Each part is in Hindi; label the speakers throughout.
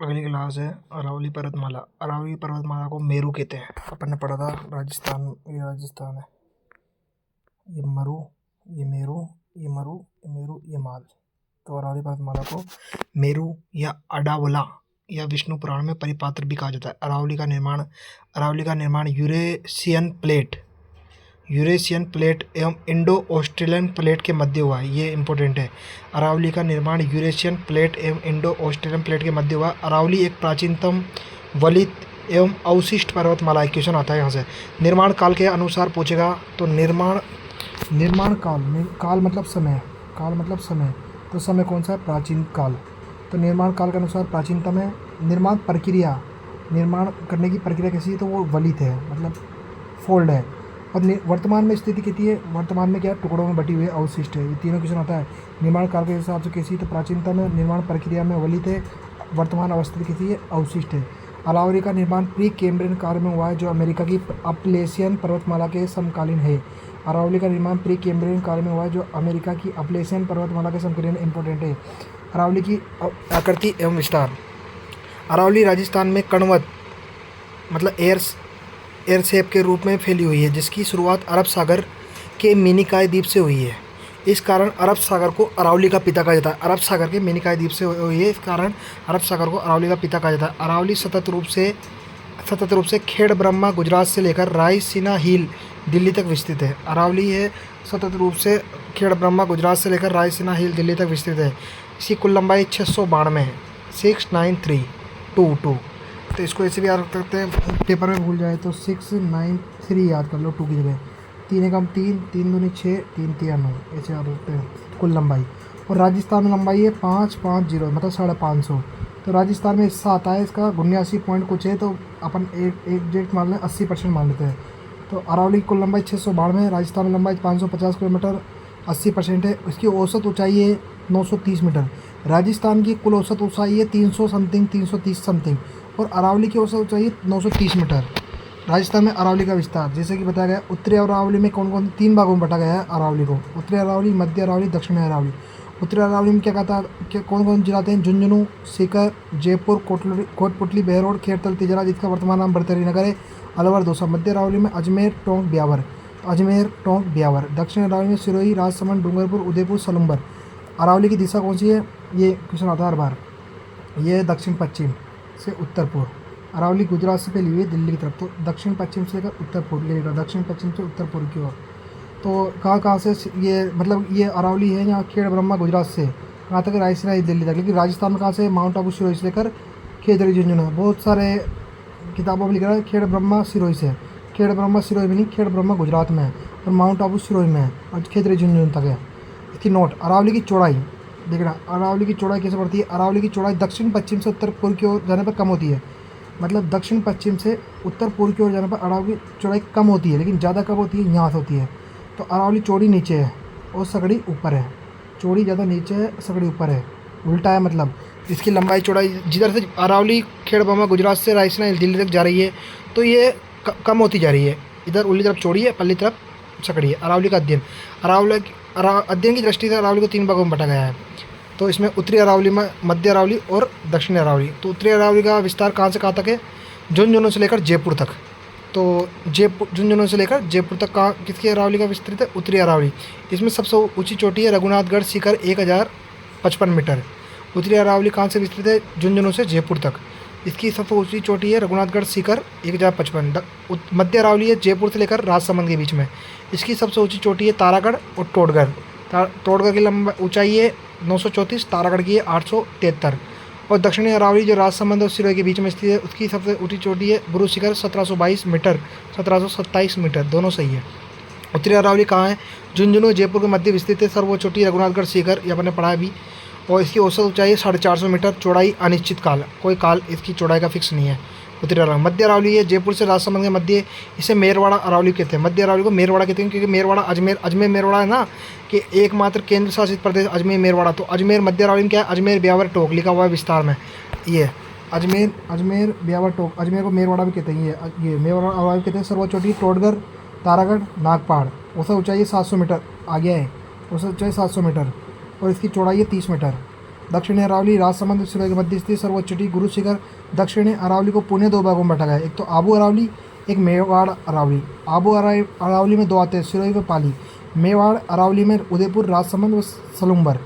Speaker 1: अगली क्लास है अरावली पर्वतमाला। अरावली पर्वतमाला को मेरू कहते हैं। अपन ने पढ़ा था राजस्थान, ये राजस्थान है, ये मरु, ये मेरू, ये मरु, ये मेरू, ये माल। तो अरावली पर्वतमाला को मेरू या अडावला या विष्णु पुराण में परिपात्र भी कहा जाता है। अरावली का निर्माण यूरेशियन प्लेट एवं इंडो ऑस्ट्रेलियन प्लेट के मध्य हुआ है। ये इंपॉर्टेंट है। अरावली का निर्माण यूरेशियन प्लेट एवं इंडो ऑस्ट्रेलियन प्लेट के मध्य हुआ। अरावली एक प्राचीनतम वलित एवं अवशिष्ट पर्वतमाला है। क्वेश्चन आता है यहाँ से। निर्माण काल के अनुसार पूछेगा तो निर्माण काल मतलब समय, तो समय कौन सा है? प्राचीन काल। तो निर्माण काल के अनुसार प्राचीनतम है। निर्माण करने की प्रक्रिया कैसी है? तो वो वलित है, मतलब फोल्ड है। और वर्तमान में स्थिति कितनी है? वर्तमान में क्या है? टुकड़ों में बटी हुई है, अवशिष्ट है। ये तीनों क्वेश्चन आता है। निर्माण काल के हिसाब से कैसी? तो प्राचीनतम है। निर्माण प्रक्रिया में वलित है। वर्तमान अवस्था कैसी है? अवशिष्ट है। अरावली का निर्माण प्री कैम्ब्रियन काल में हुआ है, जो अमेरिका की अपलेशियन पर्वतमाला के समकालीन है। अरावली का निर्माण प्री कैम्ब्रियन काल में हुआ है, जो अमेरिका की अपलेशियन पर्वतमाला के समकालीन इंपॉर्टेंट है। अरावली की आकृति एवं विस्तार। अरावली राजस्थान में कणवत मतलब एयर शेप के रूप में फैली हुई है, जिसकी शुरुआत अरब सागर के मिनिकॉय द्वीप से हुई है। इस कारण अरब सागर को अरावली का पिता कहा जाता है। अरब सागर के मिनिकॉय द्वीप से हुई है, इस कारण अरब सागर को अरावली का पिता कहा जाता है। अरावली सतत रूप से खेड़ ब्रह्मा गुजरात से लेकर रायसीना हिल दिल्ली तक विस्तृत है। अरावली है सतत रूप से खेड़ ब्रह्मा गुजरात से लेकर रायसीना हिल दिल्ली तक विस्तृत है। इसकी कुल लंबाई 692 है, 69322। तो इसको ऐसे भी याद रख सकते हैं, पेपर में भूल जाए तो 693 याद कर लो, 2 की जगह। 3 एकम 3, 3 दूनी 6, 3 तिया 9, ऐसे याद रखते हैं कुल लंबाई। और राजस्थान में लंबाई है 550, मतलब 550। तो राजस्थान में हिस्सा आता है इसका 79 पॉइंट कुछ है, तो अपन एग्जैक्ट मान लें 80% मान लेते हैं। तो अरावली की कुल लंबाई 692 है। राजस्थान में लंबाई 550 किलोमीटर, 80% है। इसकी औसत ऊंचाई है 930 मीटर। राजस्थान की कुल औसत ऊंचाई है 330 समथिंग, और अरावली की औसत ऊंचाई है 930 मीटर। राजस्थान में अरावली का विस्तार जैसे कि बताया गया। उत्तरी अरावली में कौन कौन 3 भागों में बटा गया है अरावली को। उत्तरी अरावली, मध्य अरावली, दक्षिण अरावली। उत्तरी अरावली में कौन कौन जिला आते हैं? झुंझुनू, सीकर, जयपुर, कोटपुतली, बहरोड, खेरतल, तिजरा, जिसका वर्तमान नाम बरतरी नगर है, अलवर, दौसा। मध्य अरावली में अजमेर, टोंक, ब्यावर। दक्षिण अरावली में सिरोही, राजसमंद, डूंगरपुर, उदयपुर, सलूम्बर। अरावली की दिशा कौन सी है? ये क्वेश्चन आता है हर बार। ये दक्षिण पश्चिम से उत्तर पूर्व। अरावली गुजरात से फैली हुई है दिल्ली की तरफ, तो दक्षिण पश्चिम से लेकर उत्तर पूर्व, ये दक्षिण पश्चिम से उत्तर पूर्व की ओर। तो कहाँ से ये मतलब ये अरावली है यहाँ खेड़ ब्रह्मा गुजरात से कहाँ तक? रायसीना दिल्ली तक। लेकिन राजस्थान में कहाँ से? माउंट आबू सिरोही से लेकर खेतड़ी झुंझुनू। बहुत सारे किताबों में लिखा है खेड़ ब्रह्मा सिरोही से। खेड़ ब्रह्मा सिरोही में नहीं, खेड़ ब्रह्मा गुजरात में है और माउंट आबू सिरोही में है और खेतड़ी झुंझुनू तक है। इसकी नोट। अरावली की चौड़ाई देखना, अरावली की चौड़ाई कैसे बढ़ती है? अरावली की चौड़ाई दक्षिण पश्चिम से उत्तर पूर्व की ओर जाने पर कम होती है। मतलब दक्षिण पश्चिम से उत्तर पूर्व की ओर जाने पर अरावली की चौड़ाई कम होती है, लेकिन ज़्यादा कब होती है? यहाँ से होती है। तो अरावली चौड़ी नीचे है और सगड़ी ऊपर है। चौड़ी ज़्यादा नीचे है, सगड़ी ऊपर है, उल्टा है। मतलब इसकी लंबाई चौड़ाई जिधर से अरावली खेड़ ब्रह्मा गुजरात से रायसीना दिल्ली तक जा रही है, तो ये कम होती जा रही है। इधर उल्ली तरफ चौड़ी है, पल्ली तरफ सकड़ी है। अरावली का अध्ययन। अध्ययन की दृष्टि से अरावली को 3 भागों में बांटा गया है। तो इसमें उत्तरी अरावली में मध्य अरावली और दक्षिणी अरावली। तो उत्तरी अरावली का विस्तार कहाँ से कहाँ तक है? झुंझुनू से लेकर जयपुर तक। तो झुंझुनू से लेकर जयपुर तक कहाँ किसकी अरावली का विस्तृत है? उत्तरी अरावली। इसमें सबसे ऊंची चोटी है रघुनाथगढ़ शिखर, 1055 मीटर। उत्तरी अरावली कहाँ से विस्तृत है? झुंझुनू से जयपुर तक। इसकी सबसे ऊंची चोटी है रघुनाथगढ़ शिखर, 1055। मध्य अरावली है जयपुर से लेकर राजसमंद के बीच में। इसकी सबसे ऊंची चोटी है तारागढ़ और टोडगढ़। टोडगढ़ की ऊंचाई है 934, तारागढ़ की है 873। और दक्षिणी अरावली जो राजसमंद और सिरोही के बीच में स्थित है, उसकी सबसे ऊंची चोटी है गुरु शिखर, 1722 मीटर, 1727 मीटर, दोनों सही है। उत्तरी अरावली कहाँ है? झुंझुनू जयपुर के मध्य विस्तृत है। सर्वोच्च चोटी रघुनाथगढ़ शिखर, ये आपने पढ़ा है अभी। और इसकी औसत ऊंचाई है 450 मीटर। चौड़ाई अनिश्चित काल, कोई काल इसकी चौड़ाई का फिक्स नहीं है। उत्तरी अरावली। मध्य अरावली है जयपुर से राजसमंद के मध्य, इसे मेरवाड़ा अरावली कहते हैं। मध्य अरावली को मेरवाड़ा कहते हैं क्योंकि मेरवाड़ा अजमेर मेरवाड़ा है ना, कि एकमात्र केंद्र शासित प्रदेश अजमेर मेरवाड़ा। तो अजमेर मध्य अरावली में क्या है? अजमेर, ब्यावर, टोंक लिखा हुआ है विस्तार में। ये अजमेर, ब्यावर, टोंक। अजमेर को मेरवाड़ा भी कहते हैं। ये मेरवाड़ा अरावली कहते हैं। सर्वोच्च चोटी टोडगढ़, तारागढ़, नागपहाड़। औसत ऊंचाई 700 मीटर आ गया है। औसत ऊंचाई 700 मीटर और इसकी चौड़ाई है 30 मीटर। दक्षिणी अरावली राजसमंद सिरोही के मध्य स्थित सर्वोच्च चोटी गुरु शिखर। दक्षिणी अरावली को पुणे 2 भागों में बांटा गया है, एक तो आबू अरावली, एक मेवाड़ अरावली। आबू अरावली में 2 आते हैं, सिरोही व पाली। मेवाड़ अरावली में उदयपुर, राजसमंद व सलूम्बर।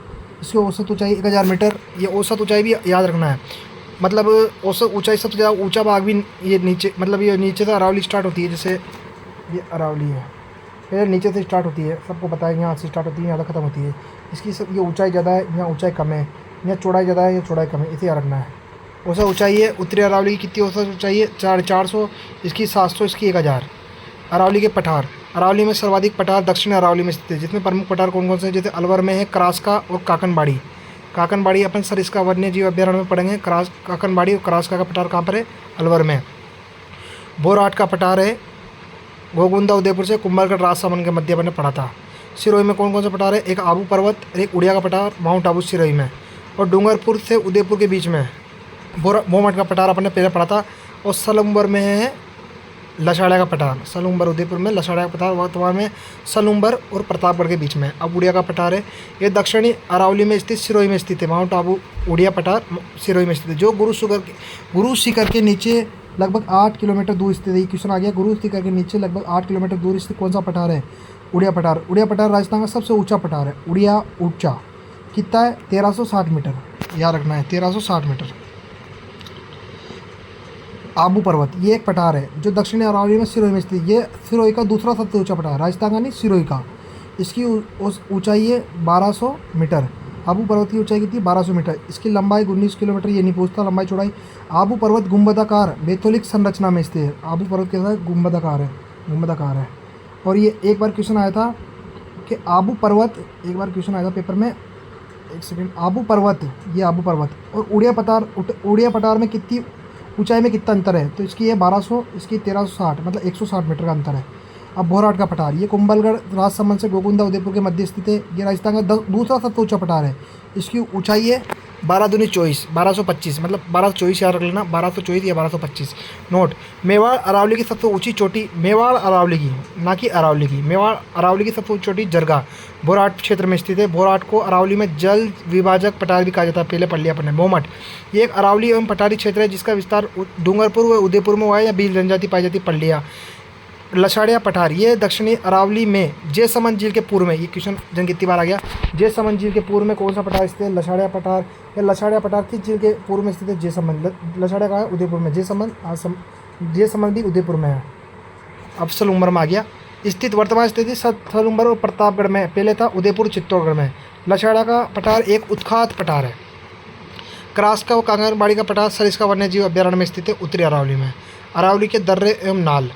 Speaker 1: इसकी औसत ऊंचाई 1000 मीटर। ये औसत ऊंचाई भी याद रखना है, मतलब औसत ऊंचाई सबसे ज़्यादा ऊंचा भाग भी ये नीचे, मतलब ये नीचे से अरावली स्टार्ट होती है। जैसे ये अरावली है, ये नीचे से स्टार्ट होती है, सबको पता है, यहाँ से स्टार्ट होती है, यहाँ तक खत्म होती है। इसकी सब ये ऊंचाई ज़्यादा है, यहाँ ऊंचाई कम है, यहाँ चौड़ाई ज़्यादा है, या चौड़ाई कम है, इसे याद रखना है। औसत ऊंचाई है उत्तरी अरावली की कितनी औसत ऊंचाई है? 400, इसकी 700, इसकी 1000। अरावली के पठार, अरावली में सर्वाधिक पठार दक्षिण अरावली में स्थित है, जिसमें प्रमुख पठार कौन कौन से हैं? जैसे अलवर में है करास्का और काकनबाड़ी। काकनबाड़ी अपन सर इसका वन्य जीव अभ्यारण्य में पढ़ेंगे। काकनबाड़ी और करास्का का पठार कहाँ पर है? अलवर में। बोराट का पठार है गोगुंदा उदयपुर से कुंभलगढ़ राजसमंद के मध्य अपन ने पढ़ा था। सिरोही में कौन कौन सा पठार है? एक आबू पर्वत, एक उड़िया का पठार माउंट आबू सिरोही में, और डूंगरपुर से उदयपुर के बीच में बोमट का पठार अपन ने पहले पढ़ा था। और सलूम्बर में है लसाड़ा का पठार, सलूम्बर उदयपुर में, लसाड़ा का पठार वर्तमान में सलूम्बर और प्रतापगढ़ के बीच में। अब उड़िया का पठार है, ये दक्षिणी अरावली में स्थित सिरोही में स्थित है। माउंट आबू उड़िया पठार सिरोही में स्थित है, जो गुरु शिखर के नीचे लगभग 8 किलोमीटर दूर स्थित है। ये क्वेश्चन आ गया, गुरु शिखर के नीचे लगभग 8 किलोमीटर दूर स्थित कौन सा पठार है? उड़िया पठार। उड़िया पठार राजस्थान का सबसे ऊंचा पठार है। उड़िया ऊंचा कितना है? 1360 मीटर, याद रखना है, 1360 मीटर। आबू पर्वत ये एक पठार है जो दक्षिणी अरावली में सिरोही में स्थित है। ये सिरोही का दूसरा सबसे ऊंचा पठार, राजस्थान का नहीं, सिरोही का। इसकी ऊंचाई है 1200 मीटर। आबू पर्वत की ऊंचाई कितनी? 1200 मीटर। इसकी लंबाई 19 किलोमीटर, ये नहीं पूछता लंबाई चौड़ाई। आबू पर्वत गुंबदाकार बेथोलिक संरचना में स्थित है। आबू पर्वत कैसा है? गुंबदाकार है, गुंबदाकार है। और ये एक बार क्वेश्चन आया था कि आबू पर्वत, एक बार क्वेश्चन आया था पेपर में, एक सेकेंड, आबू पर्वत, ये आबू पर्वत और उड़िया पठार में कितनी ऊंचाई में कितना अंतर है? तो इसकी ये 1200, इसकी 1360, मतलब 160 मीटर का अंतर है। अब बोराट का पठार, ये कुंभलगढ़ राजसमंद से गोगुंदा उदयपुर के मध्य स्थित है। ये राजस्थान का दूसरा सबसे ऊंचा पठार है। इसकी ऊंचाई है 12 दूनी 24, 1225, मतलब 1224 याद रख लेना, 1224 या 1225। नोट, मेवाड़ अरावली की सबसे ऊंची चोटी, मेवाड़ अरावली की, ना कि अरावली की, मेवाड़ अरावली की सबसे ऊंची चोटी जरगा बोराट क्षेत्र में स्थित है। बोराट को अरावली में जल विभाजक पठार भी कहा जाता है, पहले पढ़ लिया अपन ने। बोमट ये एक अरावली एवं पठारी क्षेत्र है जिसका विस्तार डूंगरपुर व उदयपुर में हुआ है, या बीज जनजाति पाई जाती, पढ़ लिया। लसाड़िया पठार ये दक्षिणी अरावली में जयसमंद झील के पूर्व में, ये क्वेश्चन जन कितनी बार आ गया, जयसमंद झील के पूर्व में कौन सा पठार स्थित है? लसाड़िया पठार। या लसाड़िया पठार किस झील के पूर्व में स्थित है? जयसमंद। लसाड़िया कहाँ है? उदयपुर में। जयसमंद भी उदयपुर में है। अब सलूम्बर में आ गया, स्थित वर्तमान स्थिति सलूम्बर और प्रतापगढ़ में, पहले था उदयपुर चित्तौड़गढ़ में। लसाड़ा का पठार एक उत्खात पठार है। करास्का व कांगनबाड़ी का पठार सरिस्का वन्य जीव अभ्यारण्य में स्थित है, उत्तरी अरावली में। अरावली के दर्रे एवं नाल,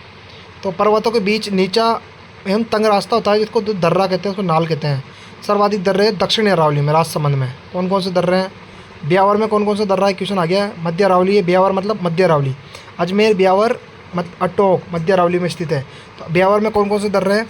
Speaker 1: तो पर्वतों के बीच नीचा एवं तंग रास्ता होता है जिसको दर्रा कहते हैं, उसको नाल कहते हैं। सर्वाधिक दर्रे दक्षिणी अरावली में, राजसमंद में। कौन कौन से दर्रे हैं? ब्यावर में कौन कौन सा दर्रा है? क्वेश्चन आ गया है। मध्य अरावली है, ब्यावर मतलब मध्य अरावली। अजमेर, ब्यावर, अटोक मध्य अरावली में स्थित है। तो ब्यावर में कौन कौन से दर्रे हैं?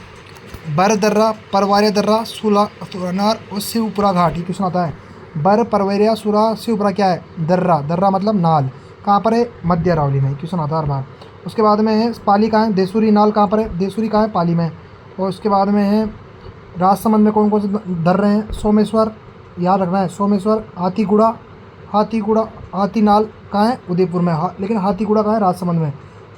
Speaker 1: बर दर्रा, परवारिया दर्रा, सुरानार और शिवपुरा घाट। ये क्वेश्चन आता है। बर, परवरिया, सुरा, शिवपुरा क्या है? दर्रा। दर्रा मतलब नाल। कहाँ पर है? मध्य अरावली में। क्वेश्चन आता है हर बार। उसके बाद में है पाली कहाँ है? देसूरी नाल कहाँ पर है? देसूरी कहाँ है? पाली में। और उसके बाद में है राजसमंद में कौन कौन से दर्रे हैं? सोमेश्वर, याद रखना है, सोमेश्वर, हाथीगुड़ा, हाथीनाल कहाँ है? उदयपुर में। लेकिन हाथीगुड़ा कहाँ है? राजसमंद में।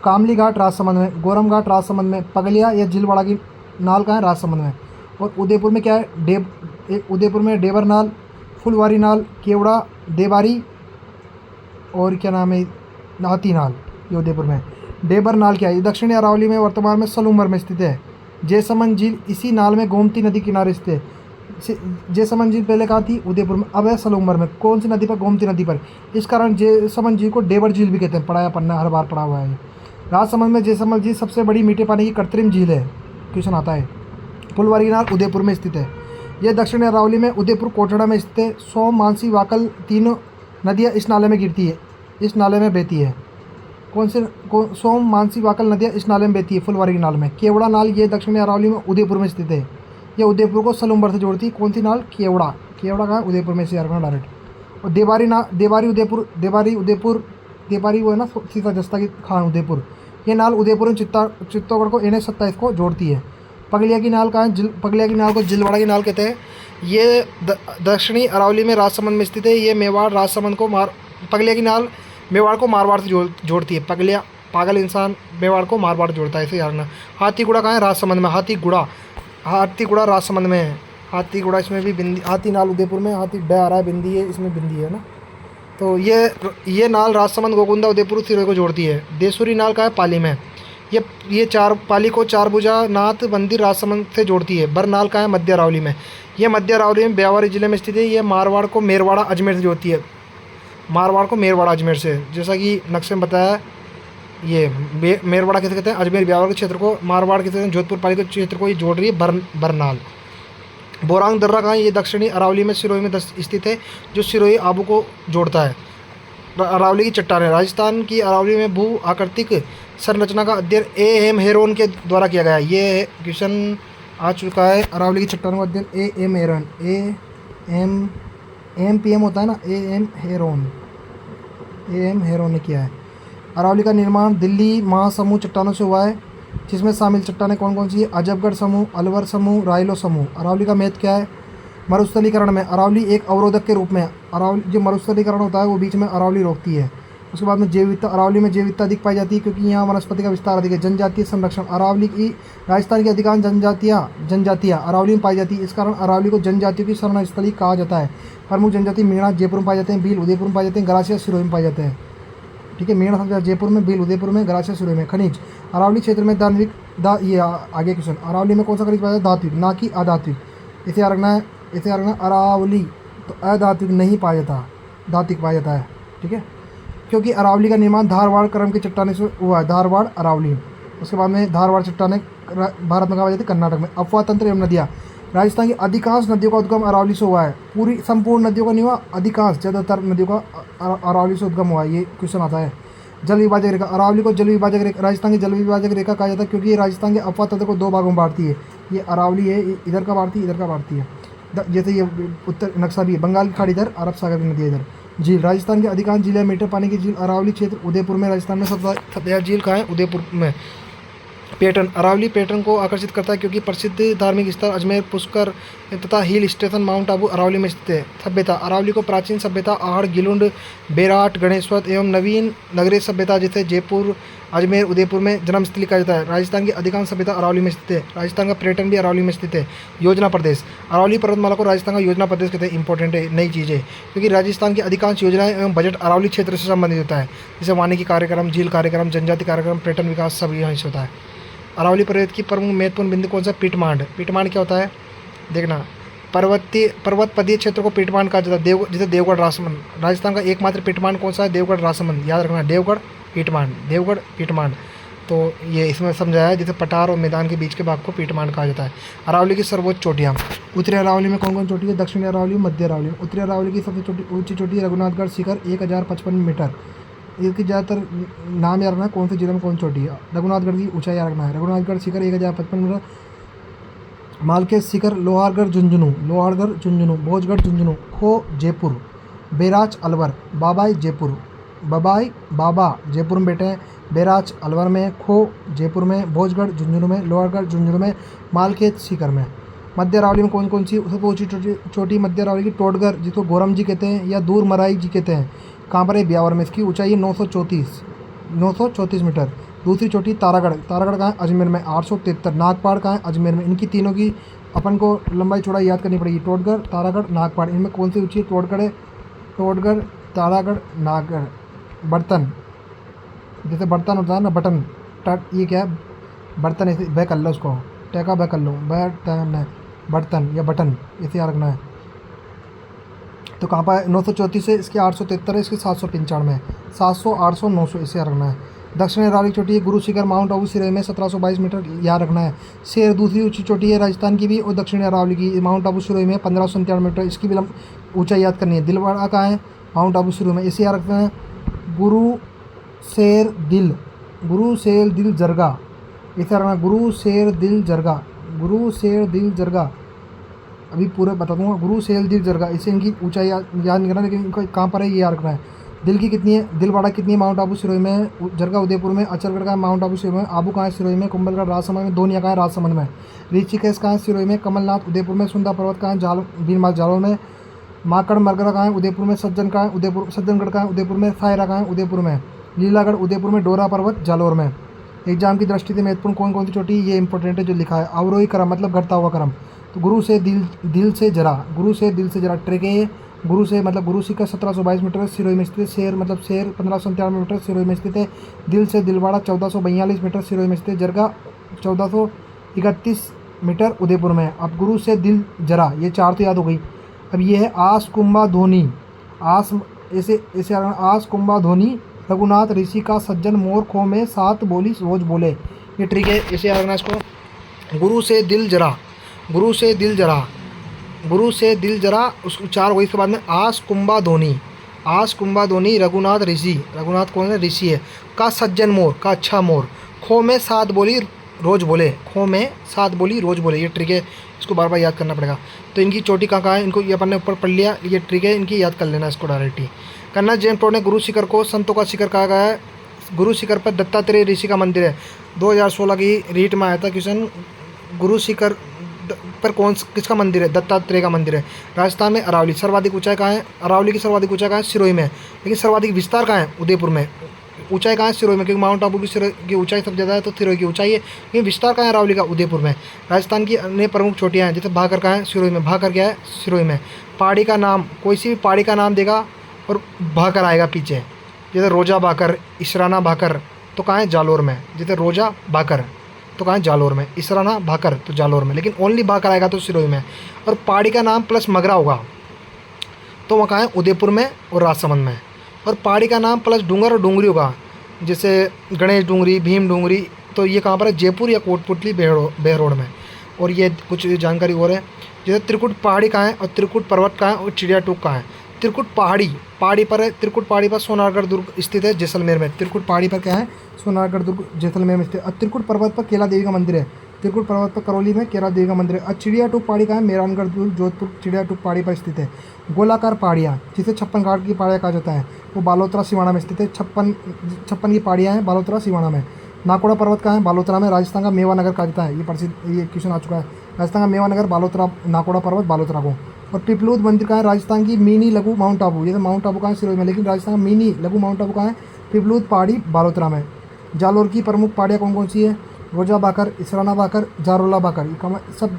Speaker 1: कामली घाट राजसमंद में। गोरम घाट राजसमंद में। पगलिया या झीलवाड़ा की नाल कहाँ है? राजसमंद में। और उदयपुर में क्या है? उदयपुर में डेबर नाल, फुलवारी नाल, केवड़ा, देबारी और क्या नाम है? हाथी नाल, ये उदयपुर में। डेबर नाल क्या है? दक्षिणी अरावली में, वर्तमान में सलूम्बर में स्थित है। जयसमंद झील इसी नाल में गोमती नदी किनारे स्थित है। जयसमंद झील पहले कहाँ थी? उदयपुर में, अब है सलूम्बर में। कौन सी नदी पर? गोमती नदी पर। इस कारण जयसमंद झील को डेबर झील भी कहते हैं, पढ़ाया पन्ना हर बार पढ़ा हुआ है। राजसमंद में जयसमंद झील सबसे बड़ी मीठे पानी की कृत्रिम झील है। क्वेश्चन आता है। फुलवारी नाल उदयपुर में स्थित है। यह दक्षिणी अरावली में उदयपुर कोटड़ा में स्थित है। सोम, मानसी, वाकल तीनों नदियाँ इस नाले में गिरती है, इस नाले में बहती है। सोम, मानसी, वाकल नदियाँ इस नाले में बहती है, फुलवारी नाल में। केवड़ा नाल ये दक्षिणी अरावली में उदयपुर में स्थित है। यह उदयपुर को सलूम्बर से जोड़ती है। कौन सी नाल? केवड़ा। केवड़ा कहाँ? उदयपुर में से यार डायरेक्ट। और देबारी वो है ना सीता जस्ता की खान, उदयपुर। ये नाल उदयपुर और चित्तौड़गढ़ को NH 27 को जोड़ती है। पगलिया की नाल कहाँ है? पगलिया की नाल को जिलवाड़ा की नाल कहते हैं। ये दक्षिणी अरावली में राजसमंद में स्थित है। ये मेवाड़ राजसमंद को पगलिया की नाल मेवाड़ को मारवाड़ से जोड़ती है। पगलिया पागल इंसान मेवाड़ को मारवाड़ जोड़ता है, ऐसे याद रखना। हाथीगुड़ा कहाँ है? राजसमंद में। हाथीगुड़ा राजसमंद में है। हाथीगुड़ा, इसमें भी बिंदी, हाथी नाल उदयपुर में, हाथी डे आ रहा है, बिंदी है, इसमें बिंदी है ना। तो ये नाल राजसमंद, गोकुंदा, उदयपुर, सिरोही को जोड़ती है। देसूरी नाल का है? पाली में। ये चार पाली को चारभुजा नाथ मंदिर राजसमंद से जोड़ती है। बरनाल का है? मध्य अरावली में। ये मध्य अरावली में ब्यावरी जिले में स्थित है। ये मारवाड़ को मेरवाड़ा अजमेर से जोड़ती है। मारवाड़ को मेरवाड़ा अजमेर से, जैसा कि नक्शे में बताया। ये मेरवाड़ा कैसे कहते हैं? अजमेर ब्यावर के क्षेत्र को, मारवाड़ कहते हैं जोधपुर पाली के क्षेत्र को ये जोड़ रही है। बरनाल। बोरांग दर्रा कहाँ है? ये दक्षिणी अरावली में सिरोही में स्थित है, जो सिरोही आबू को जोड़ता है। अरावली की चट्टान है। राजस्थान की अरावली में भू आकृतिक संरचना का अध्ययन ए एम हेरोन के द्वारा किया गया है। ये क्वेश्चन आ चुका है। अरावली की चट्टानों का अध्ययन A M Heron, M P M होता है ना, ए एम हेरोन ने किया है। अरावली का निर्माण दिल्ली महासमूह चट्टानों से हुआ है, जिसमें शामिल चट्टानें कौन कौन सी है? अजबगढ़ समूह, अलवर समूह, रायलो समूह। अरावली का महत्व क्या है? मरुस्थलीकरण में अरावली एक अवरोधक के रूप में, अरावली जो मरुस्थलीकरण होता है वो बीच में अरावली रोकती है। उसके बाद में जैव विविधता, अरावली में जैव विविधता अधिक पाई जाती है क्योंकि यहाँ वनस्पति का विस्तार अधिक है। जनजातीय संरक्षण, अरावली की राजस्थान की अधिकांश जनजातियाँ अरावली में पाई जाती है। इस कारण अरावली को जनजातियों की शरण स्थली कहा जाता है। प्रमुख जनजाति मेणा जयपुर में पाए जाते हैं, भील उदयपुर में पाए जाते हैं, गरासिया सिरोही में पाए जाते हैं। ठीक है, मेणा सबसे जयपुर में, भील उदयपुर में, गरासिया सिरोही में। खनिज, अरावली क्षेत्र में ये आगे क्वेश्चन, अरावली में कौन सा खनिज पाया जाता है? धात्विक, ना कि अधात्विक। इसे रखना है, अरावली तो अधात्विक नहीं पाया जाता, धात्विक पाया जाता है। ठीक है, क्योंकि अरावली का निर्माण धारवाड़ क्रम की चट्टाने से हुआ है। धारवाड़ अरावली। उसके बाद में धारवाड़ चट्टाने भारत में कहा जाती है, कर्नाटक में। अफवाह तंत्र एवं नदियाँ, राजस्थान की अधिकांश नदियों का उद्गम अरावली से हुआ है। पूरी संपूर्ण नदियों का नहीं हुआ, अधिकांश ज़्यादातर नदियों का अरावली से उद्गम हुआ है। ये क्वेश्चन आता है। जल विभाजक रेखा, अरावली को जल विभाजक रेखा, राजस्थान की जल विभाजक रेखा कहा जाता है क्योंकि ये राजस्थान के अफवाह तंत्र को दो भागों में बांटती है। ये अरावली है, इधर का बांटती है, इधर का बांटती है। जैसे ये उत्तर नक्शा भी है, बंगाल की खाड़ी इधर, अरब सागर की नदी इधर। झील, राजस्थान के अधिकांश जिले मीटर पानी की झील अरावली क्षेत्र उदयपुर में। राजस्थान में सबसे ज़्यादा झील कहाँ है? उदयपुर में। पैटर्न, अरावली पैटर्न को आकर्षित करता है क्योंकि प्रसिद्ध धार्मिक स्थल अजमेर, पुष्कर तथा hill station Mount Abu Aravalli में स्थित है। सभ्यता, अरावली को प्राचीन सभ्यता आहड़, गिलुंड, बेराट, गणेशवत एवं नवीन नगरीय सभ्यता जैसे जयपुर, अजमेर, उदयपुर में जन्मस्थली कहा जाता है। राजस्थान की अधिकांश सभ्यता अरावली में स्थित है। राजस्थान का पर्यटन भी अरावली में स्थित है। योजना प्रदेश, अरावली पर्वतमाला को राजस्थान का योजना प्रदेश कहते हैं। इंपॉर्टेंट है, नई चीज़ है, क्योंकि राजस्थान की अधिकांश योजनाएं एवं बजट अरावली क्षेत्र से संबंधित होता है, जैसे वानिकी कार्यक्रम, झील कार्यक्रम, जनजाति कार्यक्रम, पर्यटन विकास, सब यहाँ से होता है। अरावली पर्वत की प्रमुख महत्वपूर्ण बिंदु कौन सा? पीठमांड। पीठमांड क्या होता है? देखना, पर्वत पदीय क्षेत्र को पीठमांड कहा जाता है। जैसे देवगढ़ राजसमंद, राजस्थान का एकमात्र पीठमांड कौन सा है? देवगढ़ राजसमंद, याद रखना, देवगढ़ पीठमांड। तो ये इसमें समझाया है, जैसे पठार और मैदान के बीच के भाग को पीठमांड कहा जाता है। अरावली की सर्वोच्च चोटियाँ, उत्तरी अरावली में कौन कौन चोटी है? दक्षिणी अरावली, मध्य अरावली। उत्तरी अरावली की सबसे ऊंची चोटी है रघुनाथगढ़ शिखर, 1055 मीटर। इसकी ज़्यादातर नाम याद रखना है, कौन से जिले में कौन चोटी है। रघुनाथगढ़ की ऊंचाई याद रखना है, रघुनाथगढ़ शिखर 1055 मीटर। मालकेश शिखर लोहारगढ़ झुंझुनू, भोजगढ़ झुंझुनू, खो जयपुर, बेराच अलवर, बाबा जयपुर में बैठे हैं, बेराच अलवर में, खो जयपुर में, भोजगढ़ झुंझुनू में, लोहारगढ़ झुंझुनू में, मालखेत सीकर में। मध्य अरावली में कौन कौन सी सबसे ऊंची चोटी? मध्य अरावली की टोटगढ़, जिसको गोरम जी कहते हैं या दूर मराई जी कहते हैं, कहाँ पर है? ब्यावर में। इसकी ऊंचाई है 934 मीटर। दूसरी चोटी तारागढ़ कहाँ है? अजमेर में, 873। नागपाड़ कहाँ है? अजमेर में। इनकी तीनों की अपन को लंबाई चौड़ाई याद करनी पड़ेगी। टोटगढ़, तारागढ़, नागपाड़, इनमें कौन सी ऊंची? टोटगढ़ है, टोटगढ़, तारागढ़, नागगढ़। बर्तन, जैसे बर्तन होता है ना, बटन, ये क्या है? बर्तन, ऐसे बह कर लो उसको, टैका बह कर लो, बर्तन या बटन, ऐसे याद रखना है। तो कहाँ पर 934 है, इसके 873 है, इसके 795 है। 700, 800, 900, इसे याद रखना है। दक्षिण अरावली चोटी है गुरु शिखर माउंट आबू सिरोही में, 1722 मीटर, याद रखना है। शेर दूसरी ऊंची चोटी है राजस्थान की भी और दक्षिण अरावली की, माउंट आबू सिरोही में, 1597 मीटर, इसकी भी ऊंचाई याद करनी है। दिलवाड़ा कहाँ है? माउंट आबू सिरोही में, इसे याद रखना है। गुरु शेर दिल जरगा, इसे रखना, गुरु शेर दिल जरगा, अभी पूरे बता दूंगा। गुरु शेर दिल जरगा, इसे इनकी ऊंचाई याद नहीं करना, लेकिन इनको कहाँ पर है ये याद रखना है। दिल की कितनी है, दिलवाड़ा कितनी है, माउंट आबू सिरोही में, जरगा उदयपुर में, अचलगढ़ का है माउंट आबू सिरोही में, आबू कहाँ है सिरोही में, कुंभलगढ़ राजसमंद में, दोनिया कहाँ है राजसमंद में, ऋषिकेश कहाँ है सिरोही में, कमलनाथ उदयपुर में, सुंदा पर्वत कहाँ है बीरमाल जालोर में, माकड़ मरगरा कहाँ है उदयपुर में, सज्जन कहाँ है उदयपुर, सज्जनगढ़ कहाँ है उदयपुर में, सायरा कहाँ है उदयपुर में, लीलागढ़ उदयपुर में, डोरा पर्वत जालोर में। एग्जाम की दृष्टि से महत्वपूर्ण कौन कौन सी चोटी, ये इंपॉर्टेंट है जो लिखा है। अवरोही क्रम मतलब घटता हुआ क्रम। तो गुरु से दिल से जरा, गुरु से दिल से जरा ट्रेके, गुरु से मतलब गुरु शिखर 1722 मीटर सिरोही में स्थित है, शेर मतलब शेर 1597 मीटर सिरोही में स्थित है, दिल से दिलवाड़ा 1442 मीटर सिरोही में स्थित है, जरगा 1431 मीटर उदयपुर में। अब गुरु से दिल जरा, ये 4 तो याद हो गई। अब ये है आस कुंभा धोनी, आस ऐसे ऐसे आस कुंभा धोनी, रघुनाथ ऋषि का सज्जन मोर खो में 7 बोली रोज बोले। ये ट्रिक है, ऐसे याद रखना इसको। गुरु से दिल जरा, गुरु से दिल जरा, गुरु से दिल जरा, उसको 4 हो, इसके बाद में आस कुंभा धोनी, आस कुंभा धोनी, रघुनाथ ऋषि, रघुनाथ कौन है, ऋषि है, का सज्जन मोर, का अच्छा मोर, खो में 7 बोली रोज बोले, खो में 7 बोली रोज बोले। ये ट्रिक है, इसको बार बार याद करना पड़ेगा। तो इनकी चोटी कहाँ है, इनको ये अपन ने ऊपर पढ़ लिया, ये ट्रिक है, इनकी याद कर लेना इसको डायरेक्ट ही करना। जेम टोड ने गुरु शिखर को संतों का शिखर कहा गया है। गुरु शिखर पर दत्तात्रेय ऋषि का मंदिर है। 2016 की रीट में आया था क्वेश्चन, गुरु शिखर पर किसका मंदिर है, दत्तात्रेय का मंदिर है। राजस्थान में अरावली, सर्वाधिक ऊंचाई कहाँ है, अरावली की सर्वाधिक ऊंचाई कहाँ है, सिरोही में। लेकिन सर्वाधिक विस्तार कहाँ है, उदयपुर में। ऊंचाई कहाँ है, सिरोही में, क्योंकि माउंट आबू की सिरोही की ऊंचाई सबसे ज़्यादा है, तो सिरोही की ऊंचाई है। लेकिन विस्तार कहाँ है, अरावली का, उदयपुर में। राजस्थान की अन्य प्रमुख चोटियाँ हैं, जैसे भाकर कहाँ है, सिरोही में, भाकर क्या है, सिरोही में। पहाड़ी का नाम, कोई सी भी पहाड़ी का नाम देगा और भाकर आएगा पीछे, जैसे रोजा भाकर, इसराना भाकर, तो कहाँ है, जालोर में। जैसे रोजा भाकर तो कहाँ है, जालोर में, इसराना भाकर तो जालोर में, लेकिन ओनली भाकर आएगा तो सिरोही में। और पहाड़ी का नाम प्लस मगरा होगा तो वहाँ कहाँ है, उदयपुर में और राजसमंद में। और पहाड़ी का नाम प्लस डूंगर और डूंगरी होगा, जैसे गणेश डूंगरी, भीम डूंगरी, तो ये कहाँ पर है, जयपुर या कोटपुतली बेहरोड में। और ये कुछ जानकारी और है, जैसे त्रिकुट पहाड़ी कहाँ है और त्रिकुट पर्वत कहाँ है और चिड़िया टूक कहाँ है। त्रिकुट पहाड़ी पर है, त्रिकुट पहाड़ी पर सोनारगढ़ दुर्ग स्थित है जैसलमेर में। त्रिकुट पहाड़ी पर क्या है, सोनारगढ़ दुर्ग जैसलमेर में स्थित है। और त्रिकुट पर्वत पर केला देवी का मंदिर है, त्रिकुट पर्वत पर करौली में केला देवी का मंदिर है। और चिड़िया टूक पहाड़ी का है, मेहरानगढ़ दुर्ग जोधपुर चिड़िया टूक पहाड़ी पर स्थित है। गोलाकार पहाड़ियाँ, जिसे 56 घाट की पहाड़ियाँ कहा जाता है, वो बालोतरा सिवाना में स्थित है। 56 की पहाड़ियाँ हैं बालोतरा सिवाना में। नाकोड़ा पर्वत कहाँ है, बालोतरा में। राजस्थान का मेवा नगर कहा जाता है, ये प्रसिद्ध, ये क्वेश्चन आ चुका है। राजस्थान का मेवा नगर बालोतरा, नाकोड़ा पर्वत बालोतरा को। और पिपलूद मंदिर कहाँ है, राजस्थान की मिनी लघु माउंट आबू, जैसे माउंट आबू कहाँ है, सिरोही में, लेकिन राजस्थान का मिनी लघु माउंट आबू कहाँ है, पिपलूद पहाड़ी बालोतरा में। जालोर की प्रमुख पहाड़ियाँ कौन कौन सी है, रोजा भाकर, इसराना भाकर, जारोला भाकर, ये सब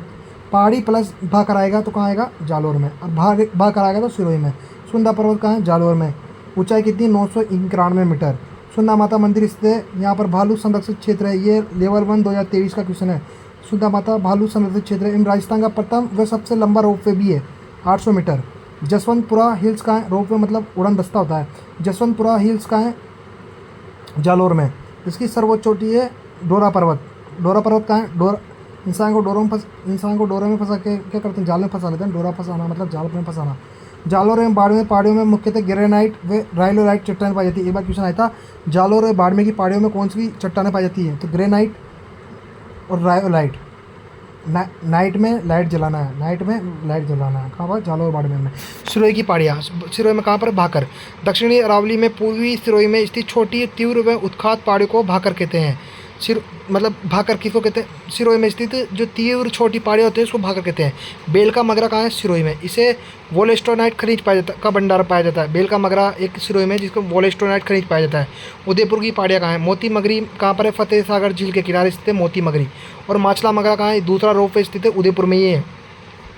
Speaker 1: पहाड़ी प्लस भाकर आएगा तो कहाँ आएगा, जालोर में। और भाकर आएगा तो सिरोही में। सुंदा पर्वत कहाँ है, जालोर में। ऊंचाई कितनी, 991 मीटर। सुंदा माता मंदिर स्थित है, यहाँ पर भालू संरक्षित क्षेत्र है। ये लेवल 1 2023 का क्वेश्चन है। सुंदा माता भालू संरक्षित क्षेत्र है। इन राजस्थान का प्रथम व सबसे लंबा रोपवे भी है, 800 मीटर। जसवंतपुरा हिल्स कहाँ है, रोपवे मतलब उड़न दस्ता होता है। जसवंतपुरा हिल्स कहाँ है, जालोर में। इसकी सर्वोच्च चोटी है डोरा पर्वत। डोरा पर्वत कहाँ है, डोरा, इंसान को डोरे में फंसा के क्या करते हैं, जाल में फंसा लेते हैं। डोरा फंसाना मतलब जाल में फंसाना। जालोर एवं बाड़मेर पहाड़ियों में मुख्यतः ग्रेनाइट व राइलोराइट चट्टानें पाई जाती है। एक बार क्वेश्चन आया था, जालोर और बाड़मेर की पहाड़ियों में कौन सी चट्टानें पाई जाती है, तो ग्रेनाइट और रायोलाइट। नाइट में लाइट जलाना है, नाइट में लाइट जलाना है। कहाँ पर, जालोर बाड़मेर में। सिरोही की पहाड़ियाँ, सिरोही में कहाँ पर, भाकर। दक्षिणी अरावली में पूर्वी सिरोही में स्थित छोटी तीव्र व उत्खात पहाड़ियों को भाकर कहते हैं। मतलब भाकर किसको कहते हैं, सिरोही में स्थित जो तीव्र छोटी पहाड़ियाँ होती हैं उसको भाकर कहते हैं। बेल का मगरा कहाँ है, सिरोही में। इसे वोलेस्टोनाइट खनिज पाया जाता का भंडार पाया जाता है। बेल का मगरा एक सिरोही में, जिसको वोलेस्टोनाइट खनिज पाया जाता है। उदयपुर की पहाड़ियाँ कहाँ है, मोती मगरी कहाँ पर है, फतेह सागर झील के किनारे स्थित है मोती मगरी। और माचला मगरा कहाँ है, दूसरा रोप पे स्थित है, उदयपुर में ये है।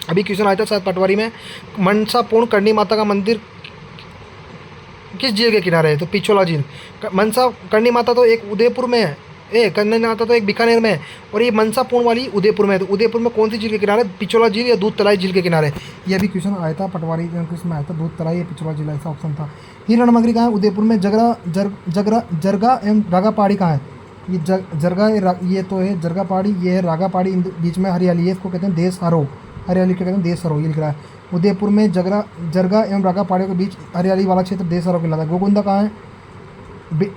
Speaker 1: अभी क्वेश्चन आया था शायद पटवारी में, मनसापूर्ण करणी माता का मंदिर किस झील के किनारे है, तो पिछोला झील। मनसा करणी माता तो एक उदयपुर में है, करणी माता तो एक बीकानेर में है, और ये मनसापूर्ण वाली उदयपुर में है। तो उदयपुर में कौन सी झील के किनारे, पिछोला झील या दूध तलाई झील के किनारे। ये भी क्वेश्चन आया था पटवारी क्वेश्चन में आया था, दूध तलाई या पिछोला झील, ऐसा ऑप्शन था। हिरण मगरी कहाँ है, उदयपुर में। जरगा एवं रागा पहाड़ी कहाँ है, ये जरगा, ये तो है जरगा पहाड़ी, ये है रागा पहाड़ी। बीच में हरियाली है, इसको कहते हैं देश हरो, हरियाली को कहते हैं देश हरो, ये लिख रहा है। उदयपुर में जरगा एवं रागा पहाड़ियों के बीच हरियाली वाला क्षेत्र देश हरो कहलाता है। गोगुंदा कहाँ है,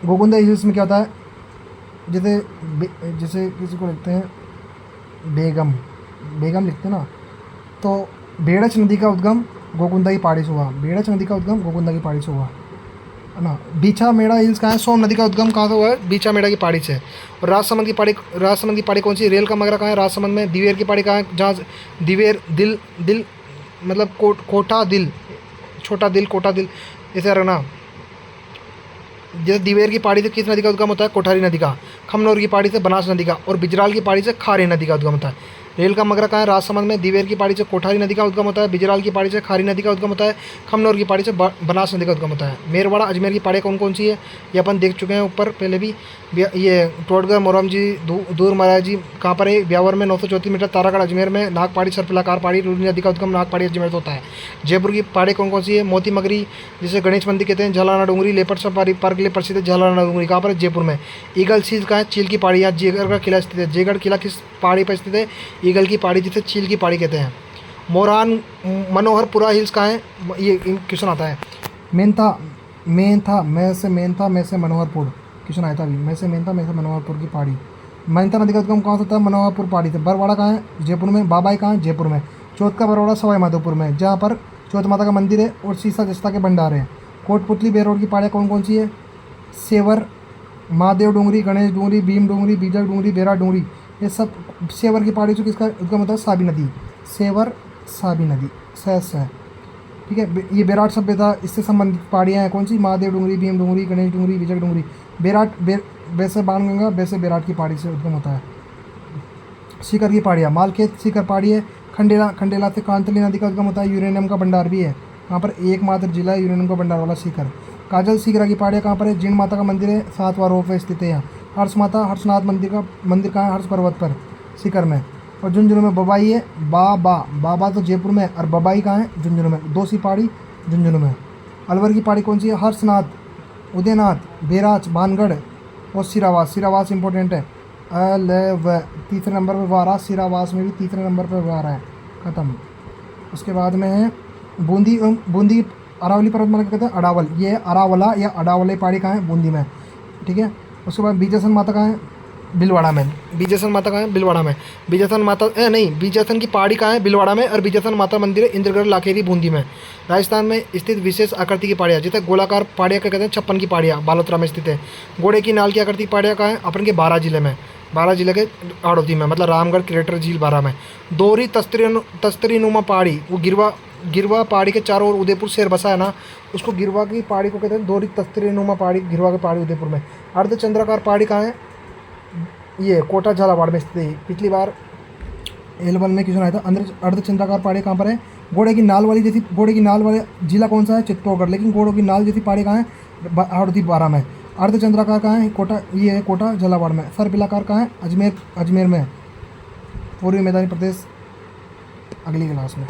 Speaker 1: गोगुंदा हिल्स में क्या होता है, जैसे किसी को लिखते हैं बेगम लिखते हैं ना, तो बेड़च नदी का उद्गम गोगुंदा की पहाड़ी से हुआ। बेड़च नदी का उद्गम गोगुंदा की पहाड़ी से हुआ। है ना। बीछा मेड़ा हिल्स कहाँ है? सोम नदी का उद्गम कहाँ से हुआ है? बीछा मेड़ा की पहाड़ी से। और राजसमंद की पहाड़ी कौन सी? रेल का मगरा कहाँ है? राजसमंद में। दिवेर की पहाड़ी कहाँ है? जहाँ दिवेर दिल दिल मतलब कोटा दिल, छोटा दिल, कोटा दिल, ऐसे रहना। जैसे दिवेर की पहाड़ी से किस नदी का उद्गम होता है? कोठारी नदी का। खमनोर की पहाड़ी से बनास नदी का। और बिजराल की पहाड़ी से खारी नदी का उद्गम होता है। रेल का मगरा कहाँ है? राजसमंद में। दिवेर की पहाड़ी से कोठारी नदी का उद्गम होता है। बिजराल की पहाड़ी से खारी नदी का उद्गम होता है। खमनोर की पहाड़ी से बनास नदी का उद्गम होता है। मेरवाड़ा अजमेर की पहाड़ी कौन कौन सी है? ये अपन देख चुके हैं ऊपर पहले भी। ये टोटगढ़ मोरम जी, दूर महाराज जी कहाँ पर है? ब्यावर में 934 मीटर। तारागढ़ अजमेर में। नाग पहाड़ी सर्पिलाकार पहाड़ी, रूनी नदी का उद्गम नाग पहाड़ी अजमेर से होता है। जयपुर की पहाड़ी कौन कौन सी है? मोती मगरी, जिसे गणेश मंदिर कहते हैं। Jhalana Dungri leopard safari park के लिए प्रसिद्ध है। झालाना डूंगरी कहाँ पर है? जयपुर में। ईगल चील कहाँ है? चील की पहाड़ी। यहाँ जयगढ़ का किला स्थित है। जयगढ़ किला किस पहाड़ी पर स्थित है? ईगल की पहाड़ी, जिसे चील की पहाड़ी कहते हैं। मोरान मनोहरपुरा हिल्स कहाँ है? ये क्वेश्चन आता है। मेनथा मैं से मनोहरपुर, क्वेश्चन आया था अभी। मैं से मनोहरपुर की पहाड़ी। मेनथा नदी का उद्गम कहाँ से होता है? मनोहरपुर पहाड़ी से। बरवाड़ा कहाँ है? जयपुर में। बाबाई कहाँ है? जयपुर में। चौथ का बरवाड़ा सवाई माधोपुर में, जहाँ पर चौथ माता का मंदिर है और सीसा जस्ता के भंडार हैं। कोटपुतली बेरोड की पहाड़ियाँ कौन कौन सी है? सेवर, महादेव डूंगरी, गणेश डूंगरी, भीम डूंगरी, बीजक डूंगरी, बेरा डूंगरी, ये सब। सेवर की पहाड़ी से किसका उद्गम होता है? साबी नदी। सेवर साबी नदी सहस है। ठीक है। ये बेराट सभ्यता इससे संबंधित पहाड़ियाँ हैं कौन सी? महादेव डूंगरी, भीम डूंगरी, गणेश डूंगरी, बीजक डूंगरी। वैसे बाणगंगा वैसे बेराट की पहाड़ी से उद्गम होता है। सीकर की पहाड़ियाँ, मालखेत सीकर पहाड़ी है। खंडेला से कांतली नदी का उद्गम होता है। यूरेनियम का भंडार भी है यहाँ पर, एकमात्र जिला है यूरेनियम का भंडार वाला सीकर। काजल सीकरा की पहाड़ियाँ कहाँ पर है? जीण माता का मंदिर है, 7वां रोप पे स्थित है यहाँ। हर्षनाथ मंदिर कहाँ है? हर्ष पर्वत पर, सीकर में। और झुंझुनू में बबाई है। बाबा तो जयपुर में, और बबाई कहाँ है? झुंझुनू में। 2 सी पहाड़ी झुंझुनू में। अलवर की पहाड़ी कौन सी है? हर्षनाथ, उदयनाथ, बेराच, भानगढ़ और सिरावास इंपॉर्टेंट है। तीसरे नंबर पर वारा, सिरावास में भी तीसरे नंबर पर वारा है। ख़त्म। उसके बाद में है बूंदी अरावली पर्वतमाला क्या कहते हैं? अडावल। ये अरावला या अडावले पहाड़ी कहाँ है? बूंदी में। ठीक है। उसके बाद बीजासन माता कहाँ है? भीलवाड़ा में। बीजासन माता कहाँ है? भीलवाड़ा में। बीजासन की पहाड़ी कहाँ है? भीलवाड़ा में। और बीजासन माता मंदिर है इंद्रगढ़ लाखेरी बूंदी में। राजस्थान में स्थित विशेष आकृति की पहाड़ियाँ, जिसे गोलाकार पहाड़ियाँ क्या कहते हैं? 56 की पहाड़ियाँ बालोतरा में स्थित है। घोड़े की नाल की आकृति की पहाड़ियाँ कहाँ है? अपन के 12 जिले में, 12 जिले के हाड़ौती में, मतलब रामगढ़, क्रिएटर झील, 12 में। दोहरी तस्तरी नुमा पहाड़ी, वो गिरवा पहाड़ी के चारों ओर उदयपुर शहर बसा है ना, उसको गिरवा की पहाड़ी को कहते हैं। दोहरी तस्तरी नुमा पहाड़ी, गिरवा की पहाड़ी उदयपुर में। अर्धचंद्राकार पहाड़ी कहाँ है? ये कोटा झालावाड़ में स्थित है। पिछली बार L1 में क्वेश्चन आया था। अर्धचंद्राकार पहाड़ी कहाँ पर है? घोड़े की नाल वाले जिला कौन सा है? चित्तौड़गढ़। लेकिन घोड़ों की नाल जैसी पहाड़ी कहाँ है? हाड़ौती 12 में। अर्धचंद्राकार कहाँ है? ये है कोटा झालावाड़ में। सर्पिलाकार कहाँ है? अजमेर में। पूर्वी मैदानी प्रदेश। अगली क्लास में।